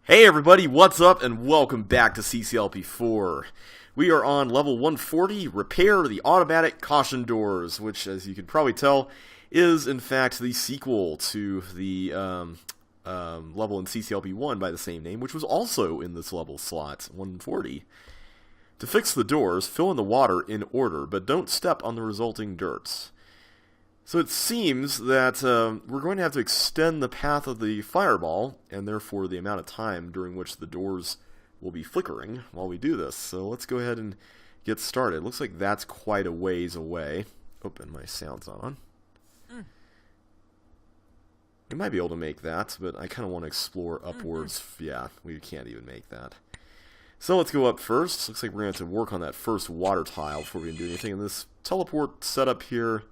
Hey everybody, what's up and welcome back to CCLP4. We are on level 140, Repair the Automatic Caution Doors, which as you can probably tell is in fact the sequel to the level in CCLP1 by the same name, which was also in this level slot, 140. To fix the doors, fill in the water in order, but don't step on the resulting dirt. So it seems that we're going to have to extend the path of the fireball, and therefore the amount of time during which the doors will be flickering while we do this. So let's go ahead and get started. Looks like that's quite a ways away. Open my sound's on. We might be able to make that, but I kind of want to explore upwards. Yeah, we can't even make that. So let's go up first. Looks like we're going to have to work on that first water tile before we can do anything. And this teleport setup here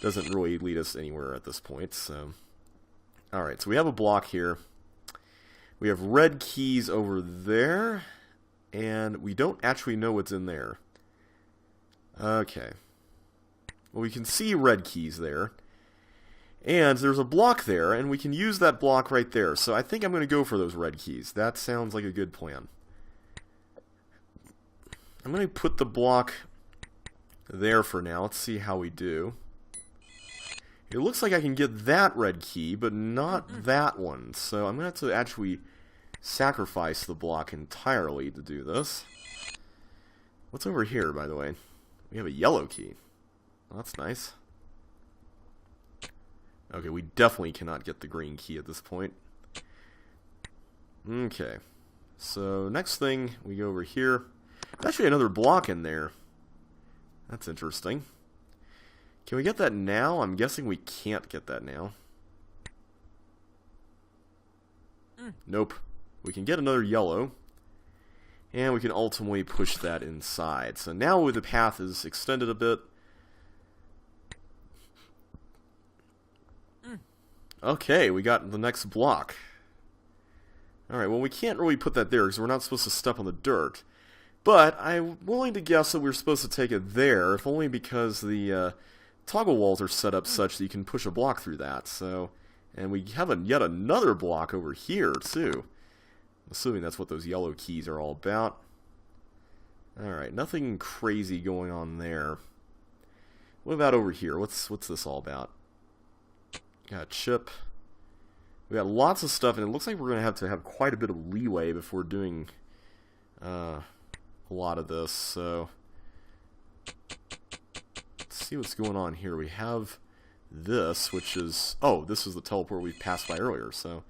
doesn't really lead us anywhere at this point. So, alright, so we have a block here. We have red keys over there, and we don't actually know what's in there. Okay. Well, we can see red keys there. And there's a block there, and we can use that block right there. So I think I'm going to go for those red keys. That sounds like a good plan. I'm going to put the block there for now. Let's see how we do. It looks like I can get that red key, but not that one. So I'm going to have to actually sacrifice the block entirely to do this. What's over here, by the way? We have a yellow key. Well, that's nice. Okay, we definitely cannot get the green key at this point. Okay. So next thing, we go over here. There's actually another block in there. That's interesting. Can we get that now? I'm guessing we can't get that now. Nope. We can get another yellow. And we can ultimately push that inside. So now the path is extended a bit. Okay, we got the next block. Alright, well we can't really put that there because we're not supposed to step on the dirt. But I'm willing to guess that we're supposed to take it there, if only because the toggle walls are set up such that you can push a block through that. So, and we have yet another block over here too. Assuming that's what those yellow keys are all about. Alright, nothing crazy going on there. What about over here? What's this all about? Got a chip. We got lots of stuff, and it looks like we're going to have quite a bit of leeway before doing a lot of this. So see what's going on here. We have this, which is... Oh, this is the teleport we passed by earlier, so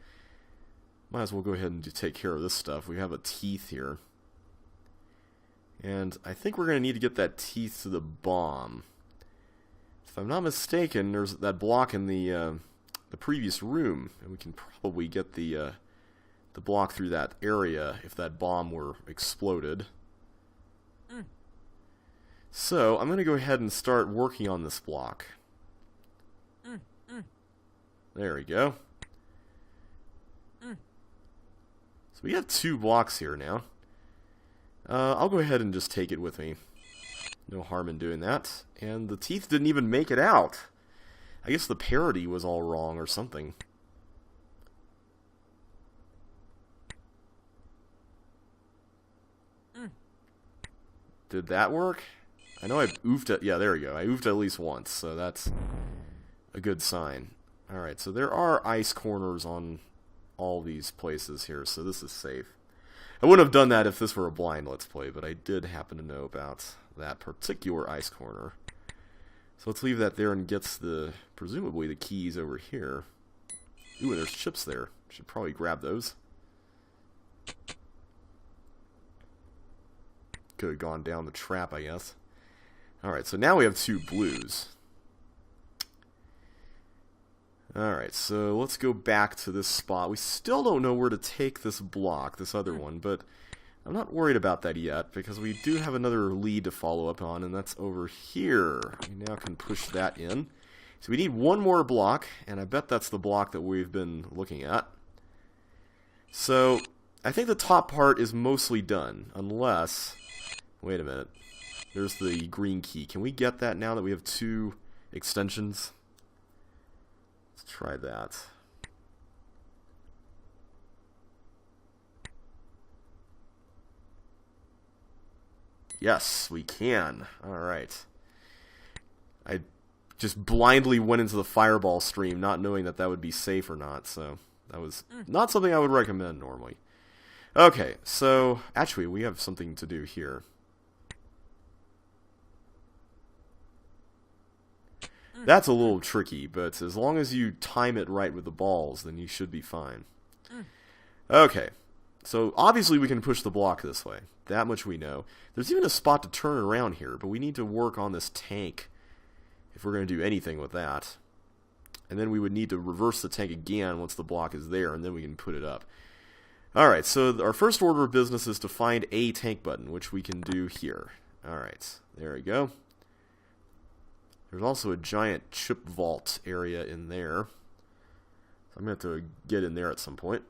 might as well go ahead and take care of this stuff. We have a teeth here. And I think we're going to need to get that teeth to the bomb. If I'm not mistaken, there's that block in the previous room, and we can probably get the block through that area if that bomb were exploded. So, I'm going to go ahead and start working on this block. There we go. So we have 2 blocks here now. I'll go ahead and just take it with me. No harm in doing that. And the teeth didn't even make it out. I guess the parity was all wrong or something. Did that work? I know I've oofed it. Yeah, there we go. I oofed at least once, so that's a good sign. Alright, so there are ice corners on all these places here, so this is safe. I wouldn't have done that if this were a blind Let's Play, but I did happen to know about that particular ice corner. So let's leave that there and get presumably the keys over here. Ooh, there's chips there. Should probably grab those. Could have gone down the trap, I guess. Alright, so now we have 2 blues. Alright, so let's go back to this spot. We still don't know where to take this block, this other one, but I'm not worried about that yet, because we do have another lead to follow up on, and that's over here. We now can push that in. So we need one more block, and I bet that's the block that we've been looking at. So, I think the top part is mostly done, unless... Wait a minute. There's the green key. Can we get that now that we have 2 extensions? Let's try that. Yes, we can. Alright. I just blindly went into the fireball stream, not knowing that that would be safe or not, so that was not something I would recommend normally. Okay, so actually we have something to do here. That's a little tricky, but as long as you time it right with the balls, then you should be fine. Okay, so obviously we can push the block this way. That much we know. There's even a spot to turn around here, but we need to work on this tank if we're going to do anything with that. And then we would need to reverse the tank again once the block is there, and then we can put it up. Alright, so our first order of business is to find a tank button, which we can do here. Alright, there we go. There's also a giant chip vault area in there. So I'm going to have to get in there at some point.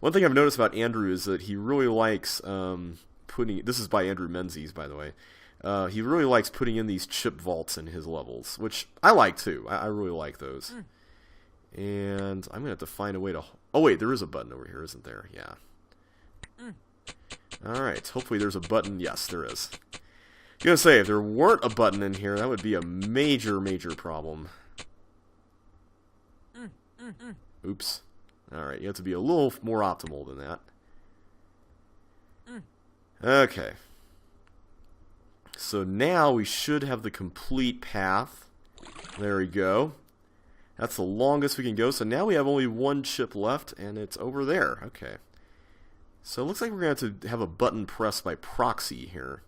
One thing I've noticed about Andrew is that he really likes putting... This is by Andrew Menzies, by the way. He really likes putting in these chip vaults in his levels, which I like too. I really like those. And I'm going to have to find a way to... Oh wait, there is a button over here, isn't there? Yeah. Alright, hopefully there's a button. Yes, there is. I was going to say, if there weren't a button in here, that would be a major, major problem. Oops. Alright, you have to be a little more optimal than that. Okay. So now we should have the complete path. There we go. That's the longest we can go. So now we have only one chip left, and it's over there. Okay. So it looks like we're going to have to have a button pressed by proxy here.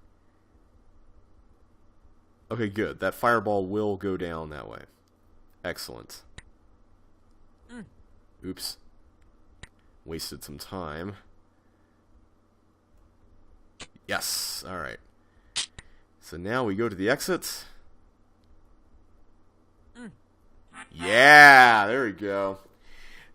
Okay, good. That fireball will go down that way. Excellent. Oops. Wasted some time. Yes. Alright. So now we go to the exit. Yeah, there we go.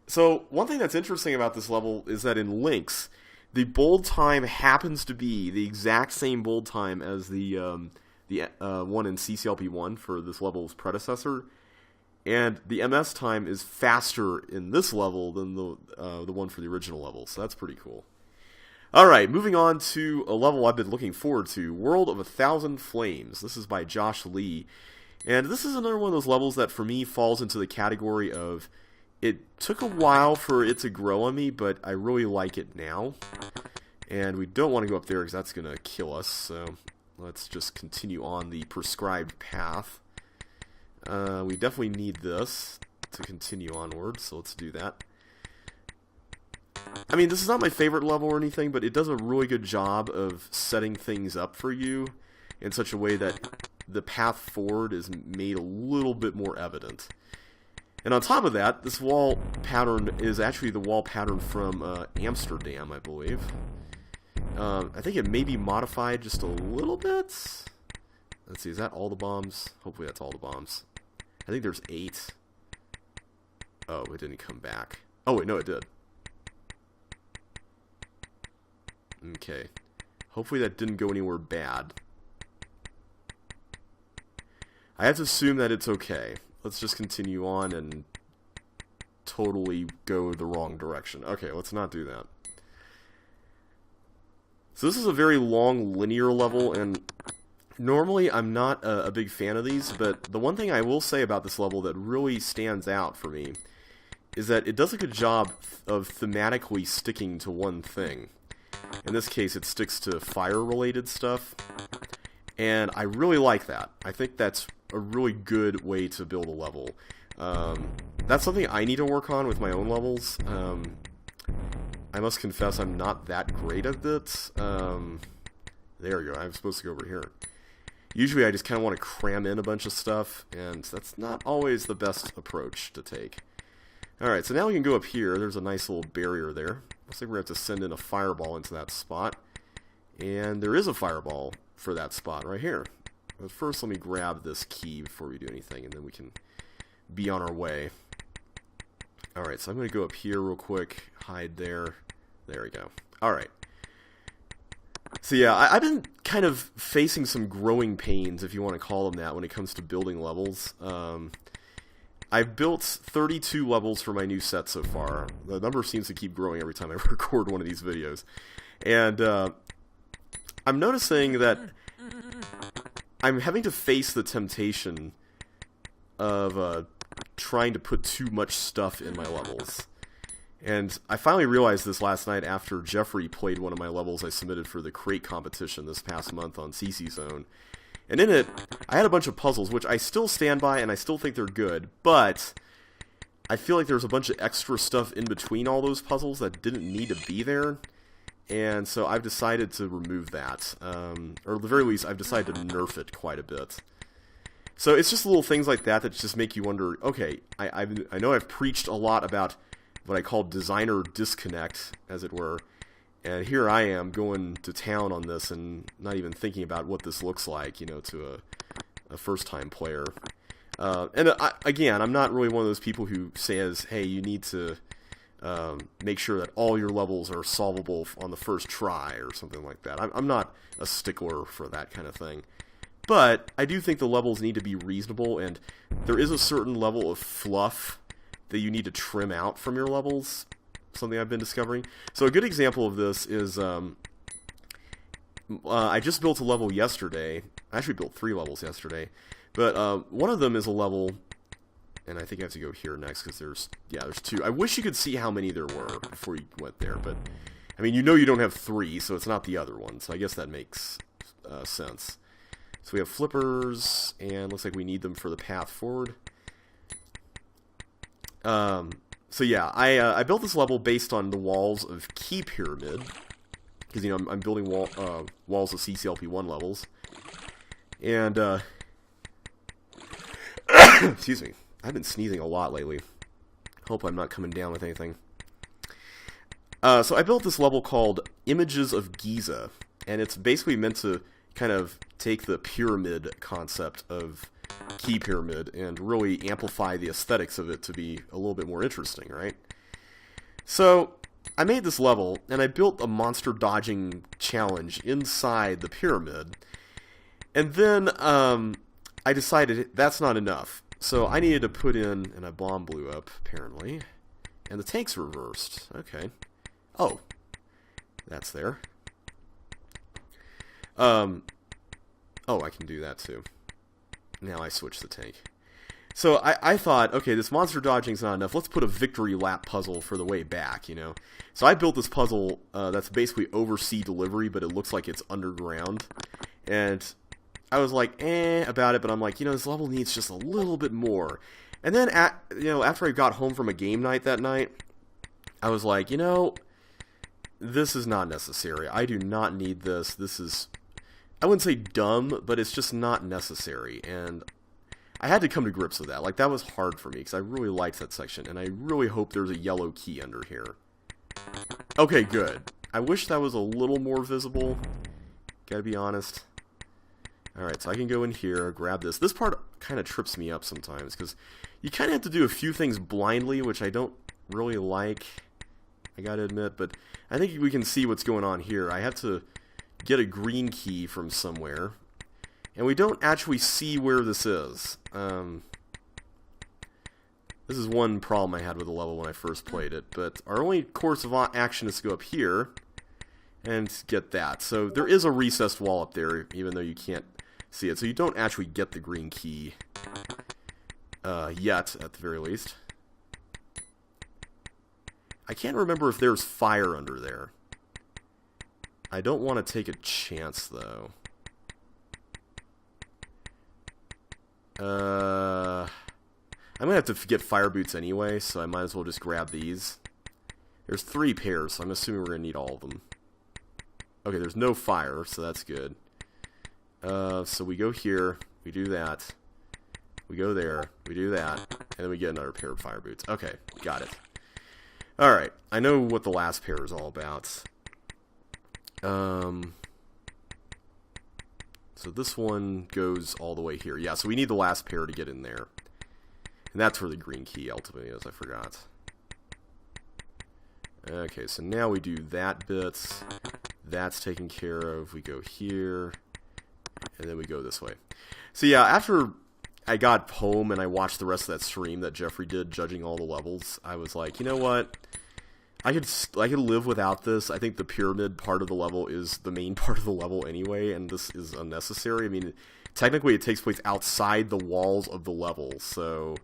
So one thing that's interesting about this level is that in Lynx, the bold time happens to be the exact same bold time as the one in CCLP4 for this level's predecessor, and the MS time is faster in this level than the one for the original level, so that's pretty cool. Alright, moving on to a level I've been looking forward to, World of 1,000 Flames. This is by Josh Lee, and this is another one of those levels that for me falls into the category of it took a while for it to grow on me, but I really like it now. And we don't want to go up there because that's going to kill us, so let's just continue on the prescribed path. We definitely need this to continue onward, so let's do that. I mean, this is not my favorite level or anything, but it does a really good job of setting things up for you in such a way that the path forward is made a little bit more evident. And on top of that, this wall pattern is actually the wall pattern from Amsterdam, I believe. I think it may be modified just a little bit. Let's see, is that all the bombs? Hopefully that's all the bombs. I think there's 8. Oh, it didn't come back. Oh, wait, no, it did. Okay. Hopefully that didn't go anywhere bad. I have to assume that it's okay. Let's just continue on and totally go the wrong direction. Okay, let's not do that. So this is a very long linear level, and normally I'm not a big fan of these, but the one thing I will say about this level that really stands out for me is that it does a good job of thematically sticking to one thing. In this case, it sticks to fire-related stuff, and I really like that. I think that's a really good way to build a level. That's something I need to work on with my own levels. I must confess I'm not that great at it. There we go. I'm supposed to go over here. Usually I just kind of want to cram in a bunch of stuff, and that's not always the best approach to take. Alright, so now we can go up here. There's a nice little barrier there. Looks like we're going to have to send in a fireball into that spot. And there is a fireball for that spot right here. But first let me grab this key before we do anything, and then we can be on our way. Alright, so I'm going to go up here real quick, hide there. There we go. Alright. So yeah, I've been kind of facing some growing pains, if you want to call them that, when it comes to building levels. I've built 32 levels for my new set so far. The number seems to keep growing every time I record one of these videos. And I'm noticing that I'm having to face the temptation of trying to put too much stuff in my levels. And I finally realized this last night after Jeffrey played one of my levels I submitted for the crate competition this past month on CC Zone. And in it, I had a bunch of puzzles, which I still stand by and I still think they're good, but I feel like there's a bunch of extra stuff in between all those puzzles that didn't need to be there. And so I've decided to remove that. Or at the very least, I've decided to nerf it quite a bit. So it's just little things like that that just make you wonder, okay, I know I've preached a lot about what I call designer disconnect, as it were, and here I am going to town on this and not even thinking about what this looks like, you know, to a first-time player. Again, I'm not really one of those people who says, hey, you need to make sure that all your levels are solvable on the first try or something like that. I'm not a stickler for that kind of thing. But I do think the levels need to be reasonable, and there is a certain level of fluff that you need to trim out from your levels, something I've been discovering. So a good example of this is I just built a level yesterday. I actually built 3 levels yesterday. But one of them is a level, and I think I have to go here next because there's 2. I wish you could see how many there were before you went there, but I mean, you know you don't have 3, so it's not the other one, so I guess that makes sense. So we have flippers, and looks like we need them for the path forward. So yeah, I built this level based on the walls of Key Pyramid, because, you know, I'm building walls of CCLP4 levels. And, excuse me, I've been sneezing a lot lately. Hope I'm not coming down with anything. So I built this level called Images of Giza, and it's basically meant to kind of take the pyramid concept of Key Pyramid and really amplify the aesthetics of it to be a little bit more interesting, right? So I made this level, and I built a monster dodging challenge inside the pyramid, and then I decided that's not enough. So I needed to put in, and a bomb blew up, apparently, and the tank's reversed. Okay. Oh, that's there. Oh, I can do that too. Now I switch the tank. So I thought, okay, this monster dodging's not enough. Let's put a victory lap puzzle for the way back, you know? So I built this puzzle that's basically oversea delivery, but it looks like it's underground. And I was like, about it, but I'm like, you know, this level needs just a little bit more. And then, after I got home from a game night that night, I was like, you know, this is not necessary. I do not need this. This is, I wouldn't say dumb, but it's just not necessary. And I had to come to grips with that. Like, that was hard for me, because I really liked that section, and I really hope there's a yellow key under here. Okay, good. I wish that was a little more visible. Gotta be honest. Alright, so I can go in here, grab this. This part kind of trips me up sometimes, because you kind of have to do a few things blindly, which I don't really like, I gotta admit, but I think we can see what's going on here. I have to get a green key from somewhere, and we don't actually see where this is. This is one problem I had with the level when I first played it, but our only course of action is to go up here and get that. So there is a recessed wall up there, even though you can't see it. So you don't actually get the green key yet, at the very least. I can't remember if there's fire under there. I don't want to take a chance, though. I'm going to have to get fire boots anyway, so I might as well just grab these. There's 3 pairs, so I'm assuming we're going to need all of them. Okay, there's no fire, so that's good. So we go here, we do that. We go there, we do that, and then we get another pair of fire boots. Okay, got it. Alright, I know what the last pair is all about. So this one goes all the way here. Yeah, so we need the last pair to get in there. And that's where the green key ultimately is, I forgot. Okay, so now we do that bit. That's taken care of. We go here. And then we go this way. So yeah, after I got home and I watched the rest of that stream that Jeffrey did, judging all the levels, I was like, you know what? I could live without this. I think the pyramid part of the level is the main part of the level anyway, and this is unnecessary. I mean, technically it takes place outside the walls of the level, so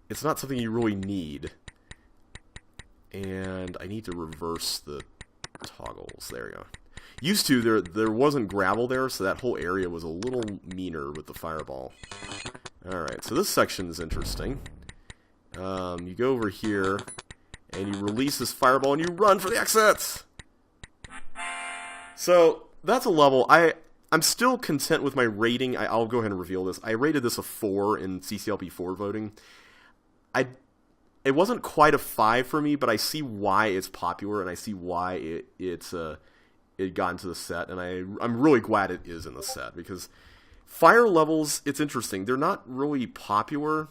it's not something you really need. And I need to reverse the toggles. There we go. Used to, there wasn't gravel there, so that whole area was a little meaner with the fireball. Alright, so this section is interesting. You go over here, and you release this fireball, and you run for the exits! So, that's a level. I'm still content with my rating. I'll go ahead and reveal this. I rated this a 4 in CCLP4 voting. It wasn't quite a 5 for me, but I see why it's popular, and I see why it got into the set, and I'm really glad it is in the set, because fire levels, it's interesting. They're not really popular,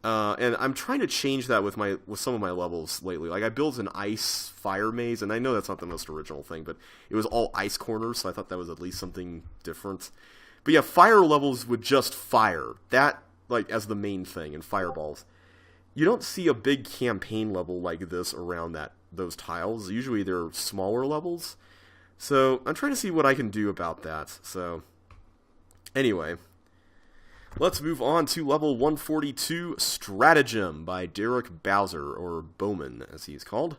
and I'm trying to change that with some of my levels lately. Like, I built an ice fire maze, and I know that's not the most original thing, but it was all ice corners, so I thought that was at least something different. But yeah, fire levels with just fire, that, like, as the main thing, and fireballs. You don't see a big campaign level like this around those tiles. Usually they're smaller levels. So I'm trying to see what I can do about that. So anyway, let's move on to level 142, Stratagem by Derek Bowser, or Bowman as he's called.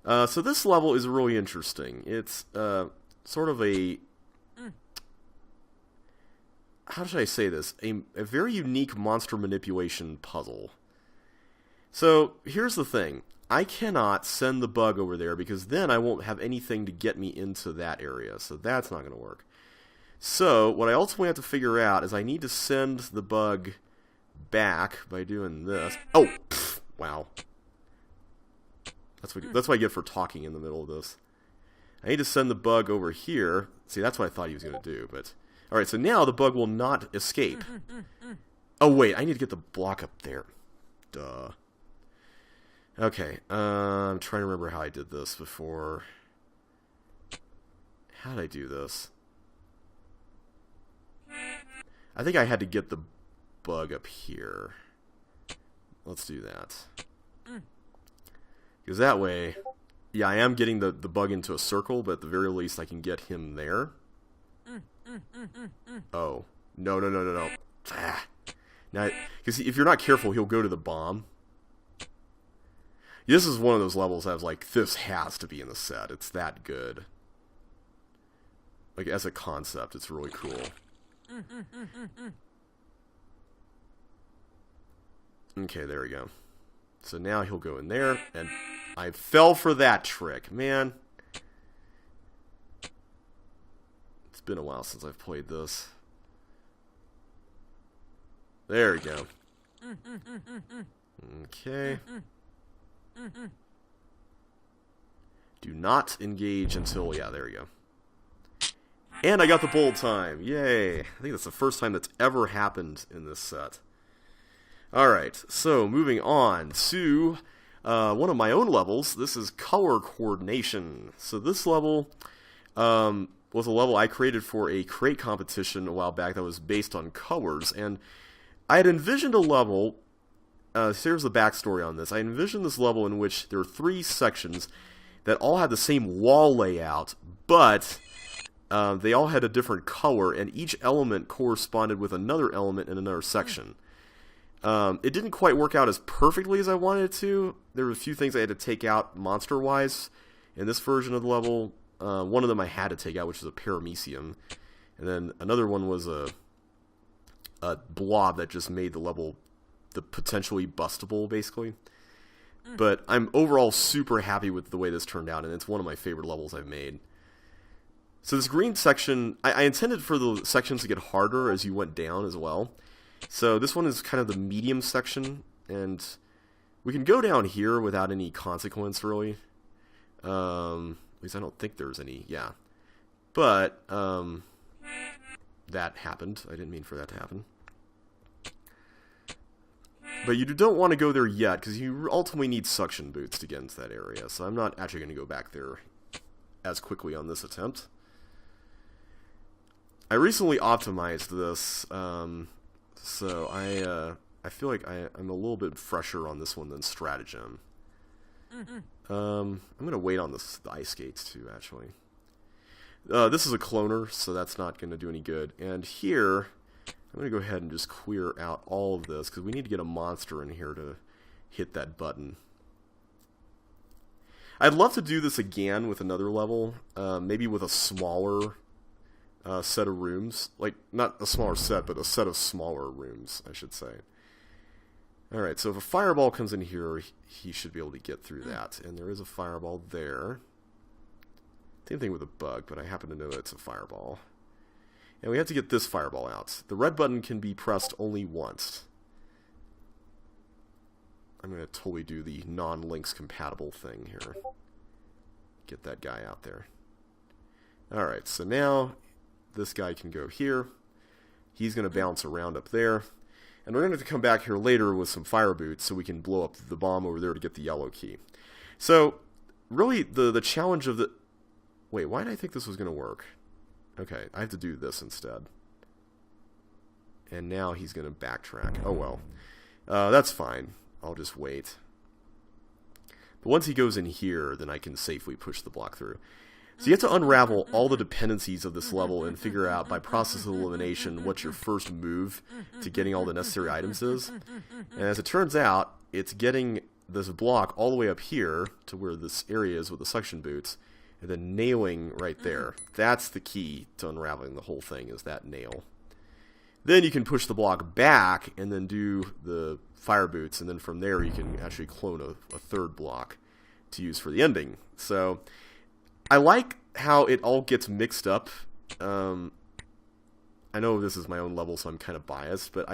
So this level is really interesting. It's sort of a... How should I say this? A very unique monster manipulation puzzle. So, here's the thing. I cannot send the bug over there because then I won't have anything to get me into that area. So that's not going to work. So, what I ultimately have to figure out is I need to send the bug back by doing this. Oh! Pfft, wow. That's what I get for talking in the middle of this. I need to send the bug over here. See, that's what I thought he was going to do, but... Alright, so now the bug will not escape. Oh, wait, I need to get the block up there. Duh. Okay, I'm trying to remember how I did this before. How did I do this? I think I had to get the bug up here. Let's do that. Because that way, yeah, I am getting the bug into a circle, but at the very least I can get him there. Oh. No. Ah. Now, because if you're not careful, he'll go to the bomb. This is one of those levels that I was like, this has to be in the set. It's that good. Like, as a concept, it's really cool. Okay, there we go. So now he'll go in there, and I fell for that trick. Man. It's been a while since I've played this. There we go. Okay. Do not engage until... Yeah, there we go. And I got the bold time. Yay. I think that's the first time that's ever happened in this set. Alright, so moving on to one of my own levels. This is color coordination. So this level was a level I created for a crate competition a while back that was based on colors. And I had envisioned a level... here's the backstory on this. I envisioned this level in which there were 3 sections that all had the same wall layout, but they all had a different color, and each element corresponded with another element in another section. It didn't quite work out as perfectly as I wanted it to. There were a few things I had to take out monster-wise in this version of the level. One of them I had to take out, which was a paramecium. And then another one was a blob that just made the level... the potentially bustable, basically. But I'm overall super happy with the way this turned out, and it's one of my favorite levels I've made. So this green section, I intended for the sections to get harder as you went down as well. So this one is kind of the medium section, and we can go down here without any consequence, really. At least I don't think there's any, yeah. But, that happened. I didn't mean for that to happen. But you don't want to go there yet, because you ultimately need suction boots to get into that area. So I'm not actually going to go back there as quickly on this attempt. I recently optimized this, so I feel like I'm a little bit fresher on this one than Stratagem. I'm going to wait on the ice skates too, actually. This is a cloner, so that's not going to do any good. And here, I'm going to go ahead and just clear out all of this, because we need to get a monster in here to hit that button. I'd love to do this again with another level, maybe with a smaller set of rooms. Like, not a smaller set, but a set of smaller rooms, I should say. Alright, so if a fireball comes in here, he should be able to get through that. And there is a fireball there. Same thing with a bug, but I happen to know that it's a fireball. And we have to get this fireball out. The red button can be pressed only once. I'm going to totally do the non-links compatible thing here. Get that guy out there. Alright, so now this guy can go here. He's going to bounce around up there. And we're going to have to come back here later with some fire boots so we can blow up the bomb over there to get the yellow key. So, really, the challenge of the... Wait, why did I think this was going to work? Okay, I have to do this instead. And now he's going to backtrack. Oh well. That's fine. I'll just wait. But once he goes in here, then I can safely push the block through. So you have to unravel all the dependencies of this level and figure out, by process of elimination, what your first move to getting all the necessary items is. And as it turns out, it's getting this block all the way up here to where this area is with the suction boots, and then nailing right there. That's the key to unraveling the whole thing, is that nail. Then you can push the block back and then do the fire boots, and then from there you can actually clone a third block to use for the ending. So I like how it all gets mixed up. I know this is my own level, so I'm kind of biased, but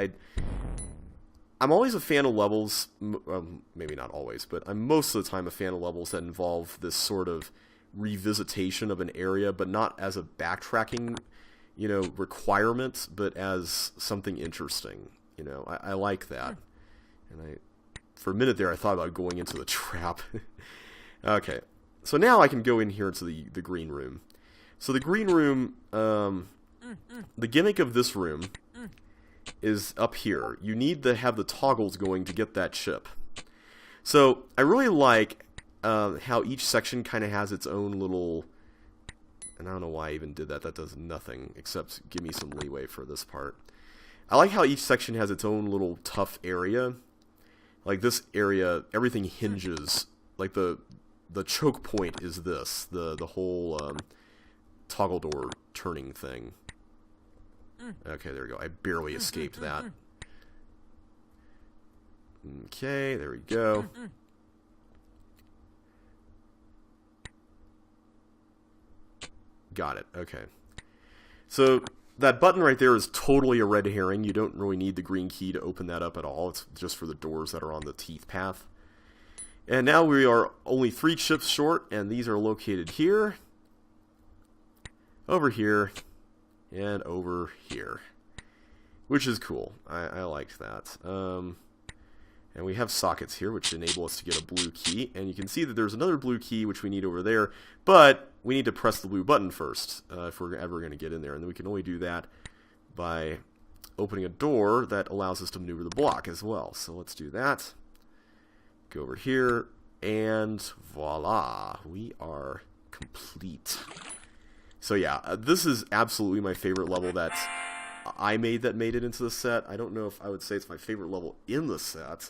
I'm always a fan of levels, maybe not always, but I'm most of the time a fan of levels that involve this sort of revisitation of an area, but not as a backtracking, requirement, but as something interesting. I like that. And for a minute there, I thought about going into the trap. Okay. So now I can go in here into the green room. So the green room, the gimmick of this room is up here. You need to have the toggles going to get that chip. So I really like how each section kind of has its own little... And I don't know why I even did that. That does nothing except give me some leeway for this part. I like how each section has its own little tough area. Like this area, everything hinges. Like the choke point is this, the whole toggle door turning thing. Okay, there we go. I barely escaped that. Okay, there we go. Got it. Okay. So that button right there is totally a red herring. You don't really need the green key to open that up at all. It's just for the doors that are on the teeth path. And now we are only 3 chips short, and these are located here, over here, and over here, which is cool. I liked that. And we have sockets here, which enable us to get a blue key, and you can see that there's another blue key, which we need over there, but we need to press the blue button first if we're ever going to get in there, and then we can only do that by opening a door that allows us to maneuver the block as well. So let's do that. Go over here, and voila, we are complete. So yeah, this is absolutely my favorite level that I made it into the set. I don't know if I would say it's my favorite level in the set.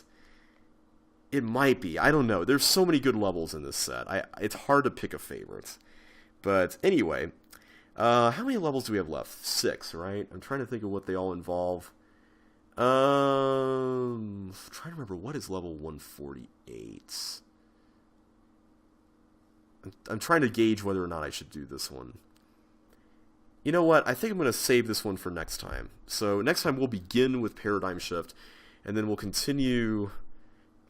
It might be. I don't know. There's so many good levels in this set. It's hard to pick a favorite. But anyway, how many levels do we have left? 6, right? I'm trying to think of what they all involve. I'm trying to remember, what is level 148? I'm trying to gauge whether or not I should do this one. You know what? I think I'm going to save this one for next time. So next time we'll begin with Paradigm Shift, and then we'll continue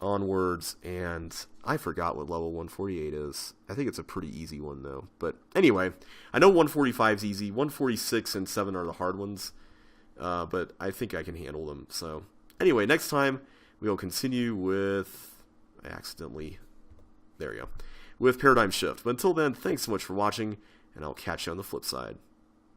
onwards, and I forgot what level 148 is. I think it's a pretty easy one, though. But anyway, I know 145 is easy. 146 and 7 are the hard ones. But I think I can handle them. So anyway, next time we'll continue with... There we go. With Paradigm Shift. But until then, thanks so much for watching, and I'll catch you on the flip side.